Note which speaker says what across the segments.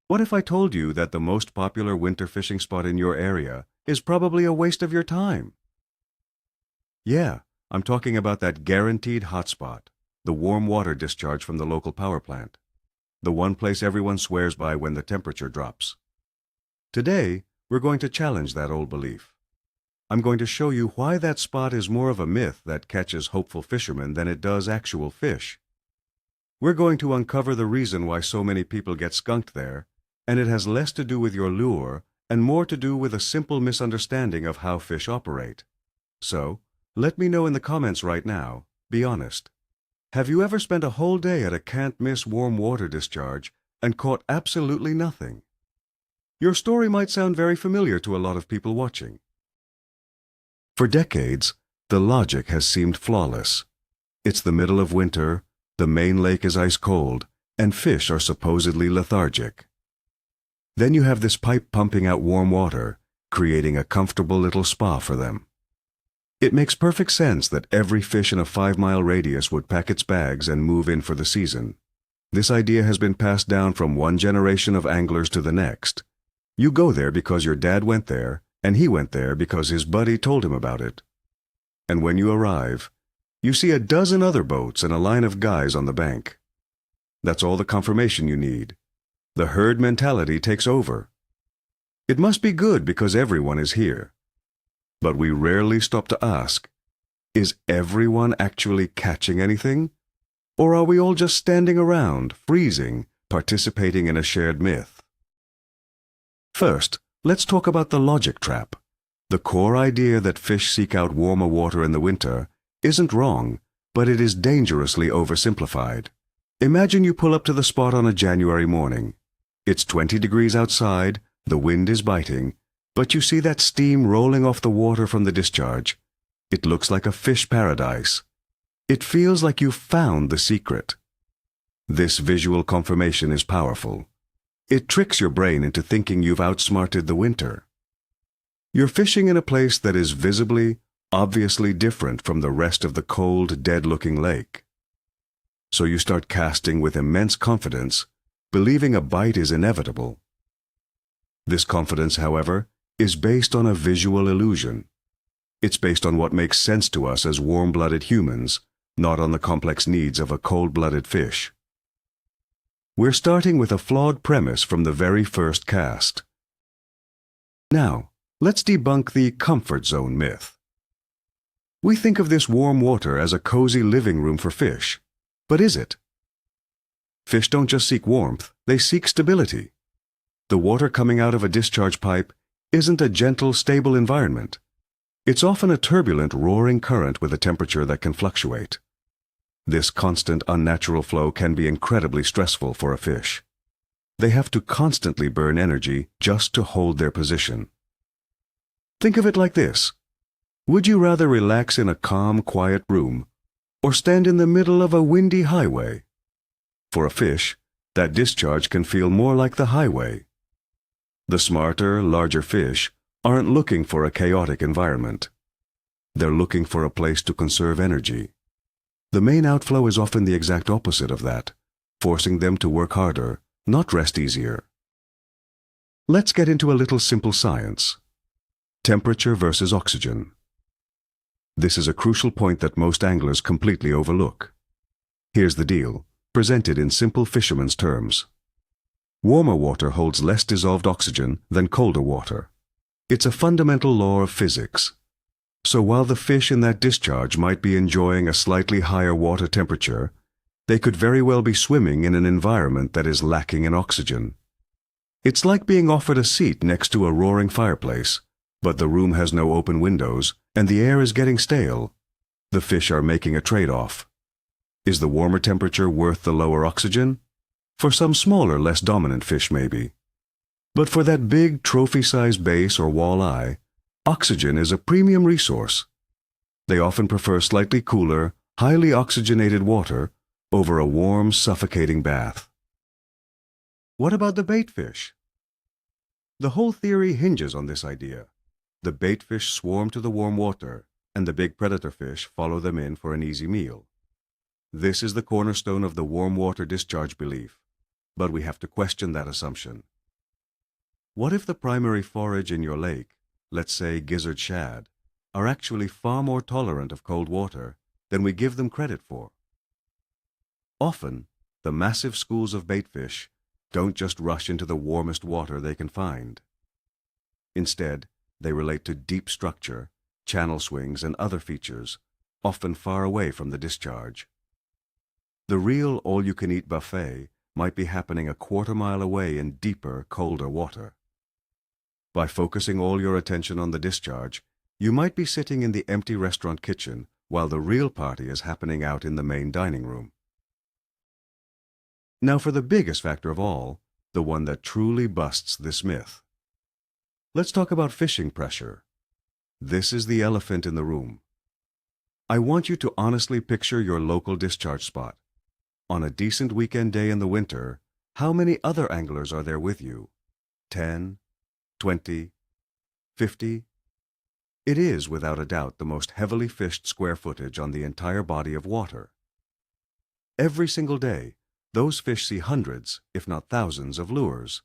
Speaker 1: What if I told you that the most popular winter fishing spot in your area is probably a waste of your time? Yeah, I'm talking about that guaranteed hotspot, the warm water discharge from the local power plant, the one place everyone swears by when the temperature drops. Today, we're going to challenge that old belief. I'm going to show you why that spot is more of a myth that catches hopeful fishermen than it does actual fish. We're going to uncover the reason why so many people get skunked there, and it has less to do with your lure and more to do with a simple misunderstanding of how fish operate. So, let me know in the comments right now, be honest. Have you ever spent a whole day at a can't-miss warm water discharge and caught absolutely nothing? Your story might sound very familiar to a lot of people watching. For decades, the logic has seemed flawless. It's the middle of winter, the main lake is ice cold, and fish are supposedly lethargic. Then you have this pipe pumping out warm water, creating a comfortable little spa for them. It makes perfect sense that every fish in a 5-mile radius would pack its bags and move in for the season. This idea has been passed down from one generation of anglers to the next. You go there because your dad went there, and he went there because his buddy told him about it. And when you arrive, you see a dozen other boats and a line of guys on the bank. That's all the confirmation you need. The herd mentality takes over. It must be good because everyone is here. But we rarely stop to ask, is everyone actually catching anything? Or are we all just standing around, freezing, participating in a shared myth? First, let's talk about the logic trap. The core idea that fish seek out warmer water in the winter isn't wrong, but it is dangerously oversimplified. Imagine you pull up to the spot on a January morning. It's 20 degrees outside, the wind is biting, but you see that steam rolling off the water from the discharge. It looks like a fish paradise. It feels like you've found the secret. This visual confirmation is powerful. It tricks your brain into thinking you've outsmarted the winter. You're fishing in a place that is visibly, obviously different from the rest of the cold, dead-looking lake. So you start casting with immense confidence, believing a bite is inevitable. This confidence, however, is based on a visual illusion. It's based on what makes sense to us as warm-blooded humans, not on the complex needs of a cold-blooded fish. We're starting with a flawed premise from the very first cast. Now, let's debunk the comfort zone myth. We think of this warm water as a cozy living room for fish, but is it? Fish don't just seek warmth, they seek stability. The water coming out of a discharge pipe isn't a gentle, stable environment. It's often a turbulent, roaring current with a temperature that can fluctuate. This constant, unnatural flow can be incredibly stressful for a fish. They have to constantly burn energy just to hold their position. Think of it like this. Would you rather relax in a calm, quiet room or stand in the middle of a windy highway? For a fish, that discharge can feel more like the highway. The smarter, larger fish aren't looking for a chaotic environment. They're looking for a place to conserve energy. The main outflow is often the exact opposite of that, forcing them to work harder, not rest easier. Let's get into a little simple science. Temperature versus oxygen. This is a crucial point that most anglers completely overlook. Here's the deal, presented in simple fisherman's terms. Warmer water holds less dissolved oxygen than colder water. It's a fundamental law of physics. So while the fish in that discharge might be enjoying a slightly higher water temperature, they could very well be swimming in an environment that is lacking in oxygen. It's like being offered a seat next to a roaring fireplace, but the room has no open windows and the air is getting stale. The fish are making a trade-off. Is the warmer temperature worth the lower oxygen? For some smaller, less dominant fish, maybe. But for that big, trophy-sized bass or walleye, oxygen is a premium resource. They often prefer slightly cooler, highly oxygenated water over a warm, suffocating bath. What about the bait fish? The whole theory hinges on this idea. The bait fish swarm to the warm water, and the big predator fish follow them in for an easy meal. This is the cornerstone of the warm water discharge belief, but we have to question that assumption. What if the primary forage in your lake, let's say gizzard shad, are actually far more tolerant of cold water than we give them credit for? Often, the massive schools of baitfish don't just rush into the warmest water they can find. Instead, they relate to deep structure, channel swings, and other features, often far away from the discharge. The real all-you-can-eat buffet might be happening a quarter-mile away in deeper, colder water. By focusing all your attention on the discharge, you might be sitting in the empty restaurant kitchen while the real party is happening out in the main dining room. Now for the biggest factor of all, the one that truly busts this myth. Let's talk about fishing pressure. This is the elephant in the room. I want you to honestly picture your local discharge spot. On a decent weekend day in the winter, how many other anglers are there with you? 10, 20, 50? It is, without a doubt, the most heavily fished square footage on the entire body of water. Every single day, those fish see hundreds, if not thousands, of lures.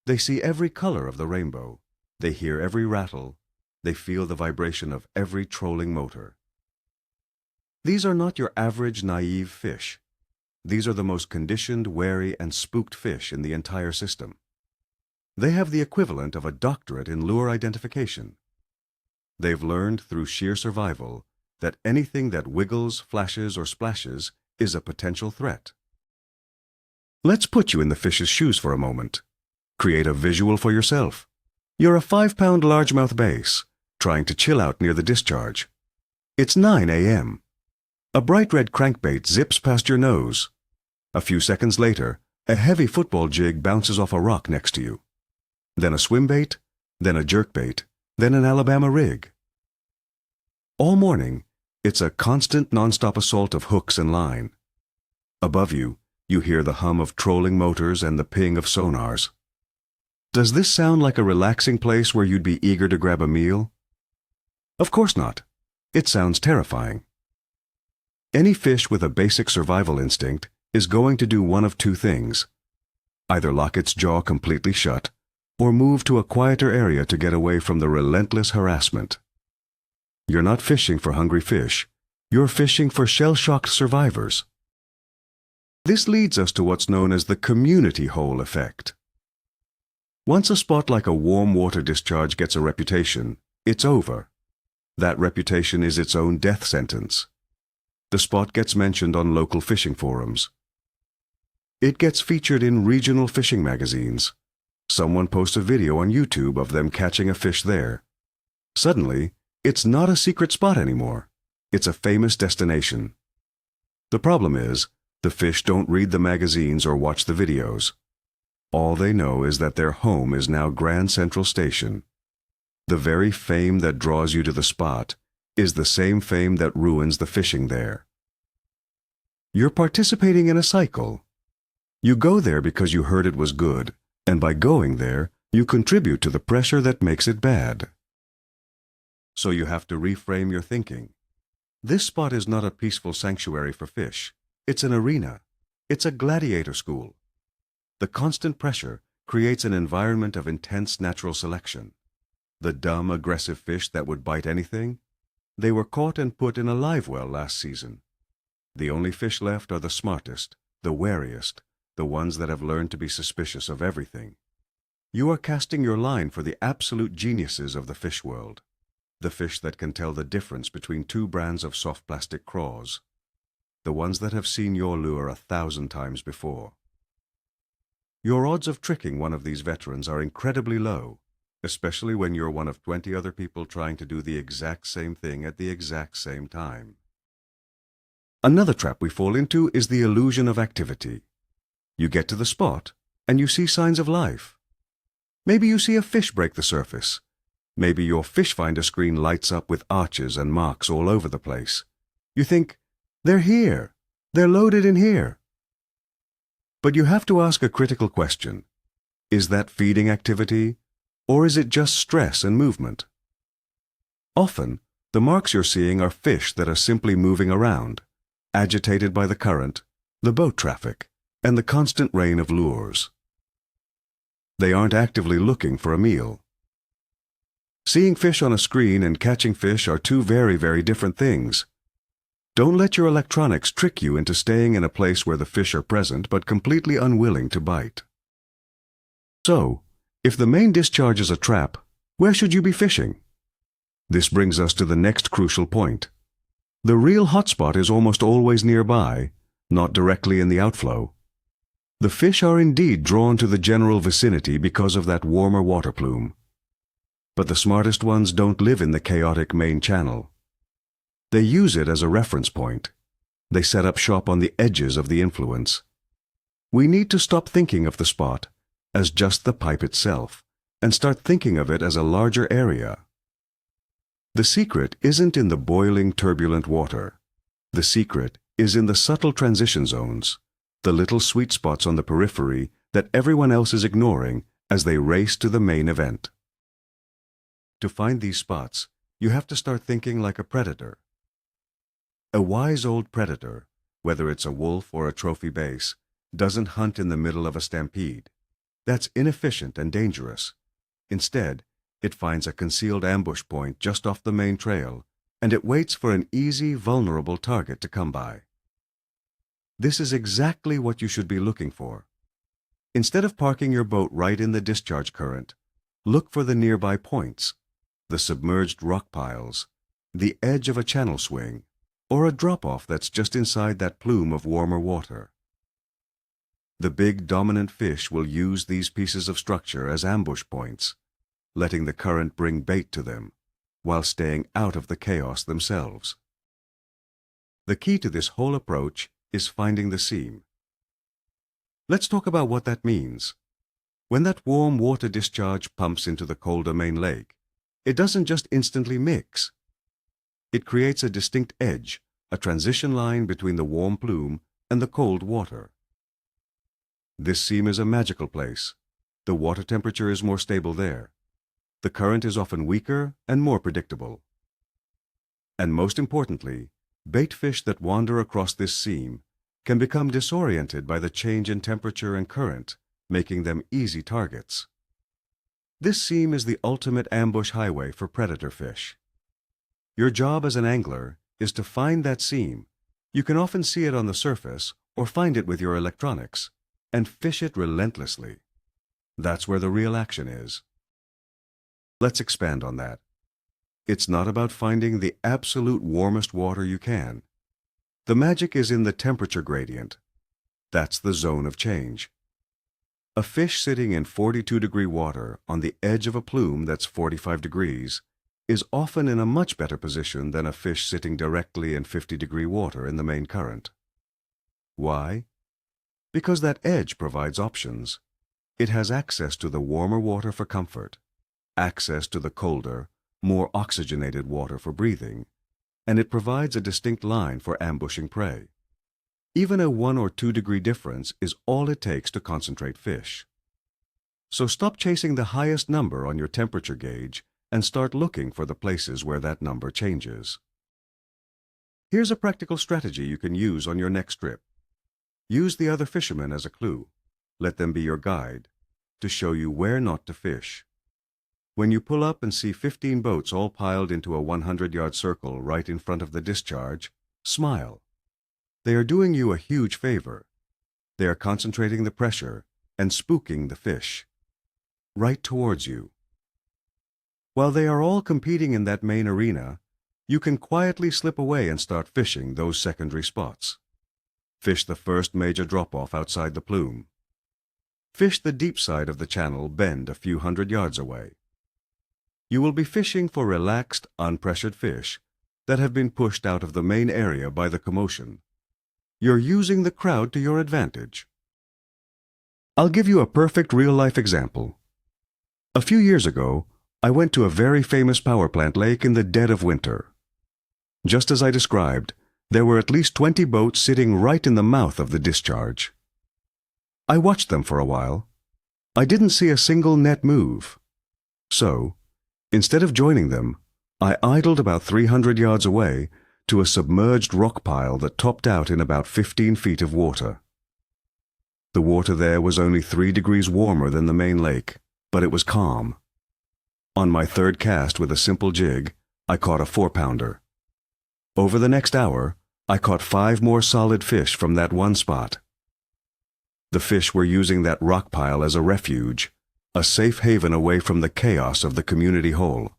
Speaker 1: They see every color of the rainbow. They hear every rattle. They feel the vibration of every trolling motor. These are not your average naive fish. These are the most conditioned, wary, and spooked fish in the entire system. They have the equivalent of a doctorate in lure identification. They've learned through sheer survival that anything that wiggles, flashes, or splashes is a potential threat. Let's put you in the fish's shoes for a moment. Create a visual for yourself. You're a 5-pound largemouth bass, trying to chill out near the discharge. It's 9 a.m. A bright red crankbait zips past your nose. A few seconds later, a heavy football jig bounces off a rock next to you. Then a swim bait, then a jerkbait, then an Alabama rig. All morning, it's a constant nonstop assault of hooks and line. Above you, you hear the hum of trolling motors and the ping of sonars. Does this sound like a relaxing place where you'd be eager to grab a meal? Of course not. It sounds terrifying. Any fish with a basic survival instinct is going to do one of two things. Either lock its jaw completely shut, or move to a quieter area to get away from the relentless harassment. You're not fishing for hungry fish. You're fishing for shell-shocked survivors. This leads us to what's known as the community hole effect. Once a spot like a warm water discharge gets a reputation, it's over. That reputation is its own death sentence. The spot gets mentioned on local fishing forums. It gets featured in regional fishing magazines. Someone posts a video on YouTube of them catching a fish there. Suddenly, it's not a secret spot anymore. It's a famous destination. The problem is, the fish don't read the magazines or watch the videos. All they know is that their home is now Grand Central Station. The very fame that draws you to the spot is the same fame that ruins the fishing there. You're participating in a cycle. You go there because you heard it was good, and by going there, you contribute to the pressure that makes it bad. So you have to reframe your thinking. This spot is not a peaceful sanctuary for fish. It's an arena. It's a gladiator school. The constant pressure creates an environment of intense natural selection. The dumb, aggressive fish that would bite anything, they were caught and put in a live well last season. The only fish left are the smartest, the wariest, the ones that have learned to be suspicious of everything. You are casting your line for the absolute geniuses of the fish world, the fish that can tell the difference between two brands of soft plastic craws, the ones that have seen your lure 1,000 times before. Your odds of tricking one of these veterans are incredibly low, especially when you're one of 20 other people trying to do the exact same thing at the exact same time. Another trap we fall into is the illusion of activity. You get to the spot, and you see signs of life. Maybe you see a fish break the surface. Maybe your fish finder screen lights up with arches and marks all over the place. You think, they're here. They're loaded in here. But you have to ask a critical question. Is that feeding activity, or is it just stress and movement? Often, the marks you're seeing are fish that are simply moving around, agitated by the current, the boat traffic, and the constant rain of lures. They aren't actively looking for a meal. Seeing fish on a screen and catching fish are two very, very different things. Don't let your electronics trick you into staying in a place where the fish are present but completely unwilling to bite. So, if the main discharge is a trap, where should you be fishing? This brings us to the next crucial point. The real hotspot is almost always nearby, not directly in the outflow. The fish are indeed drawn to the general vicinity because of that warmer water plume. But the smartest ones don't live in the chaotic main channel. They use it as a reference point. They set up shop on the edges of the influence. We need to stop thinking of the spot as just the pipe itself and start thinking of it as a larger area. The secret isn't in the boiling, turbulent water. The secret is in the subtle transition zones, the little sweet spots on the periphery that everyone else is ignoring as they race to the main event. To find these spots, you have to start thinking like a predator. A wise old predator, whether it's a wolf or a trophy base, doesn't hunt in the middle of a stampede. That's inefficient and dangerous. Instead, it finds a concealed ambush point just off the main trail, and it waits for an easy, vulnerable target to come by. This is exactly what you should be looking for. Instead of parking your boat right in the discharge current, look for the nearby points, the submerged rock piles, the edge of a channel swing, or a drop-off that's just inside that plume of warmer water. The big dominant fish will use these pieces of structure as ambush points, letting the current bring bait to them, while staying out of the chaos themselves. The key to this whole approach is finding the seam. Let's talk about what that means. When that warm water discharge pumps into the colder main lake, it doesn't just instantly mix. It creates a distinct edge, a transition line between the warm plume and the cold water. This seam is a magical place. The water temperature is more stable there. The current is often weaker and more predictable. And most importantly, bait fish that wander across this seam can become disoriented by the change in temperature and current, making them easy targets. This seam is the ultimate ambush highway for predator fish. Your job as an angler is to find that seam. You can often see it on the surface or find it with your electronics, and fish it relentlessly. That's where the real action is. Let's expand on that. It's not about finding the absolute warmest water you can. The magic is in the temperature gradient. That's the zone of change. A fish sitting in 42-degree water on the edge of a plume that's 45 degrees is often in a much better position than a fish sitting directly in 50-degree water in the main current. Why? Because that edge provides options. It has access to the warmer water for comfort, access to the colder, more oxygenated water for breathing, and it provides a distinct line for ambushing prey. Even a 1 or 2 degree difference is all it takes to concentrate fish. So stop chasing the highest number on your temperature gauge and start looking for the places where that number changes. Here's a practical strategy you can use on your next trip. Use the other fishermen as a clue. Let them be your guide to show you where not to fish. When you pull up and see 15 boats all piled into a 100-yard circle right in front of the discharge, smile. They are doing you a huge favor. They are concentrating the pressure and spooking the fish right towards you. While they are all competing in that main arena, you can quietly slip away and start fishing those secondary spots. Fish the first major drop-off outside the plume. Fish the deep side of the channel bend a few 100 yards away. You will be fishing for relaxed, unpressured fish that have been pushed out of the main area by the commotion. You're using the crowd to your advantage. I'll give you a perfect real-life example. A few years ago, I went to a very famous power plant lake in the dead of winter. Just as I described, there were at least 20 boats sitting right in the mouth of the discharge. I watched them for a while. I didn't see a single net move. So, instead of joining them, I idled about 300 yards away to a submerged rock pile that topped out in about 15 feet of water. The water there was only 3 degrees warmer than the main lake, but it was calm. On my third cast with a simple jig, I caught a 4-pounder. Over the next hour, I caught 5 more solid fish from that one spot. The fish were using that rock pile as a refuge, a safe haven away from the chaos of the community hole.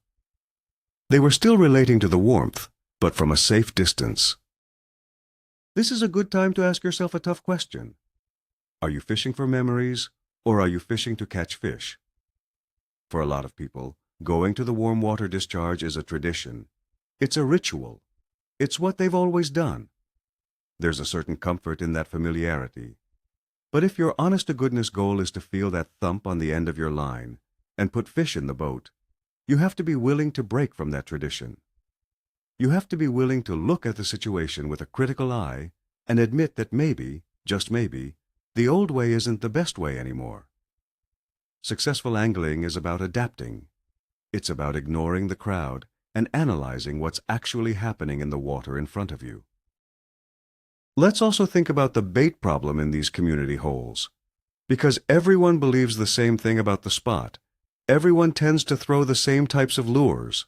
Speaker 1: They were still relating to the warmth, but from a safe distance. This is a good time to ask yourself a tough question. Are you fishing for memories, or are you fishing to catch fish? For a lot of people, going to the warm water discharge is a tradition. It's a ritual. It's what they've always done. There's a certain comfort in that familiarity. But if your honest-to-goodness goal is to feel that thump on the end of your line and put fish in the boat, you have to be willing to break from that tradition. You have to be willing to look at the situation with a critical eye and admit that maybe, just maybe, the old way isn't the best way anymore. Successful angling is about adapting. It's about ignoring the crowd and analyzing what's actually happening in the water in front of you. Let's also think about the bait problem in these community holes. Because everyone believes the same thing about the spot, everyone tends to throw the same types of lures.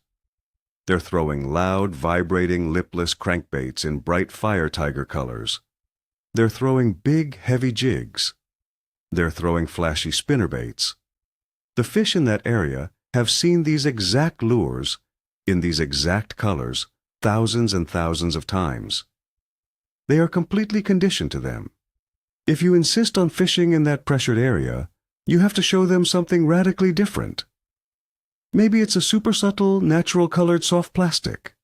Speaker 1: They're throwing loud, vibrating, lipless crankbaits in bright fire tiger colors. They're throwing big, heavy jigs. They're throwing flashy spinnerbaits. The fish in that area have seen these exact lures, in these exact colors, thousands and thousands of times. They are completely conditioned to them. If you insist on fishing in that pressured area, you have to show them something radically different. Maybe it's a super subtle, natural-colored soft plastic.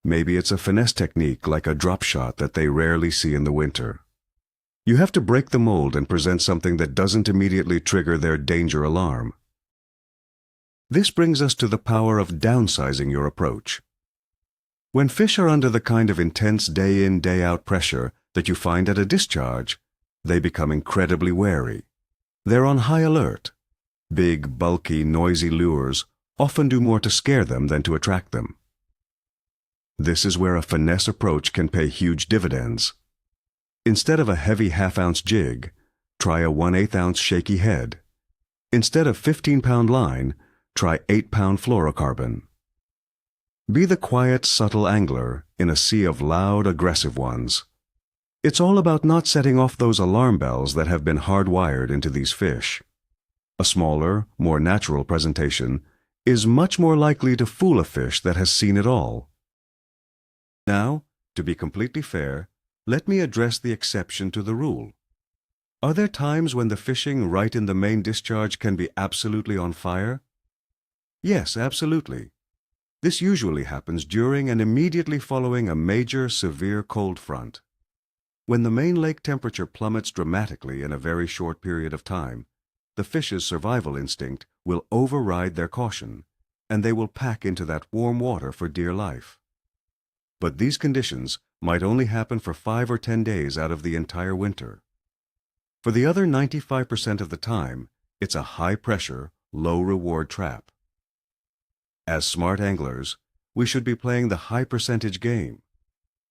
Speaker 1: Maybe it's a finesse technique like a drop shot that they rarely see in the winter. You have to break the mold and present something that doesn't immediately trigger their danger alarm. This brings us to the power of downsizing your approach. When fish are under the kind of intense day-in, day-out pressure that you find at a discharge, they become incredibly wary. They're on high alert. Big, bulky, noisy lures often do more to scare them than to attract them. This is where a finesse approach can pay huge dividends. Instead of a heavy half-ounce jig, try a 1/8-ounce shaky head. Instead of 15-pound line, try 8-pound fluorocarbon. Be the quiet, subtle angler in a sea of loud, aggressive ones. It's all about not setting off those alarm bells that have been hardwired into these fish. A smaller, more natural presentation is much more likely to fool a fish that has seen it all. Now, to be completely fair, let me address the exception to the rule. Are there times when the fishing right in the main discharge can be absolutely on fire? Yes, absolutely. This usually happens during and immediately following a major, severe cold front. When the main lake temperature plummets dramatically in a very short period of time, the fish's survival instinct will override their caution, and they will pack into that warm water for dear life. But these conditions might only happen for 5 or 10 days out of the entire winter. For the other 95% of the time, it's a high-pressure, low-reward trap. As smart anglers, we should be playing the high-percentage game.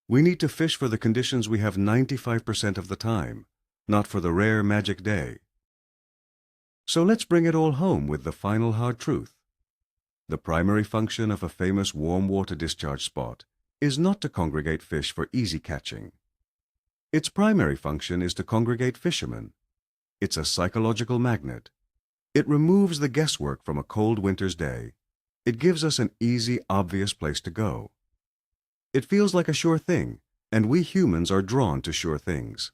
Speaker 1: We need to fish for the conditions we have 95% of the time, not for the rare magic day. So let's bring it all home with the final hard truth. The primary function of a famous warm water discharge spot is not to congregate fish for easy catching. Its primary function is to congregate fishermen. It's a psychological magnet. It removes the guesswork from a cold winter's day. It gives us an easy, obvious place to go. It feels like a sure thing, and we humans are drawn to sure things.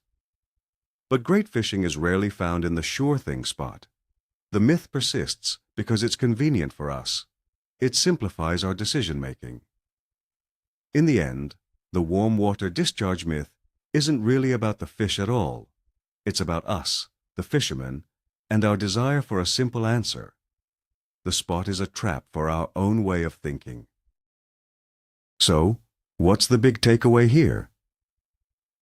Speaker 1: But great fishing is rarely found in the sure thing spot. The myth persists because it's convenient for us. It simplifies our decision-making. In the end, the warm water discharge myth isn't really about the fish at all. It's about us, the fishermen, and our desire for a simple answer. The spot is a trap for our own way of thinking. So, what's the big takeaway here?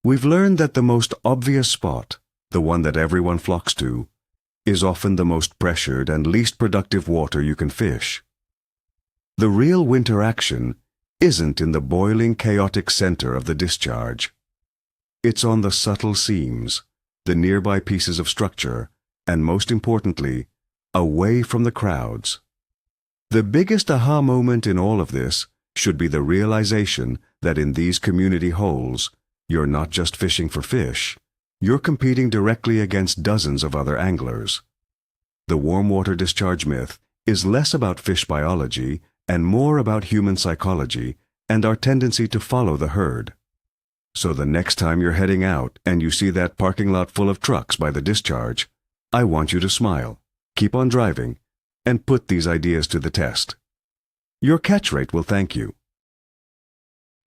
Speaker 1: We've learned that the most obvious spot, the one that everyone flocks to, is often the most pressured and least productive water you can fish. The real winter action isn't in the boiling, chaotic center of the discharge. It's on the subtle seams, the nearby pieces of structure, and most importantly, away from the crowds. The biggest aha moment in all of this should be the realization that in these community holes, you're not just fishing for fish, you're competing directly against dozens of other anglers. The warm water discharge myth is less about fish biology and more about human psychology and our tendency to follow the herd. So the next time you're heading out and you see that parking lot full of trucks by the discharge, I want you to smile, keep on driving, and put these ideas to the test. Your catch rate will thank you.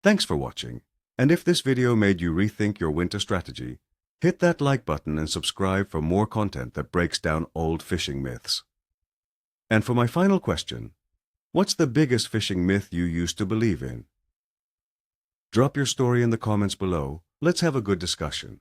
Speaker 1: Thanks for watching, and if this video made you rethink your winter strategy, hit that like button and subscribe for more content that breaks down old fishing myths. And for my final question, what's the biggest fishing myth you used to believe in? Drop your story in the comments below. Let's have a good discussion.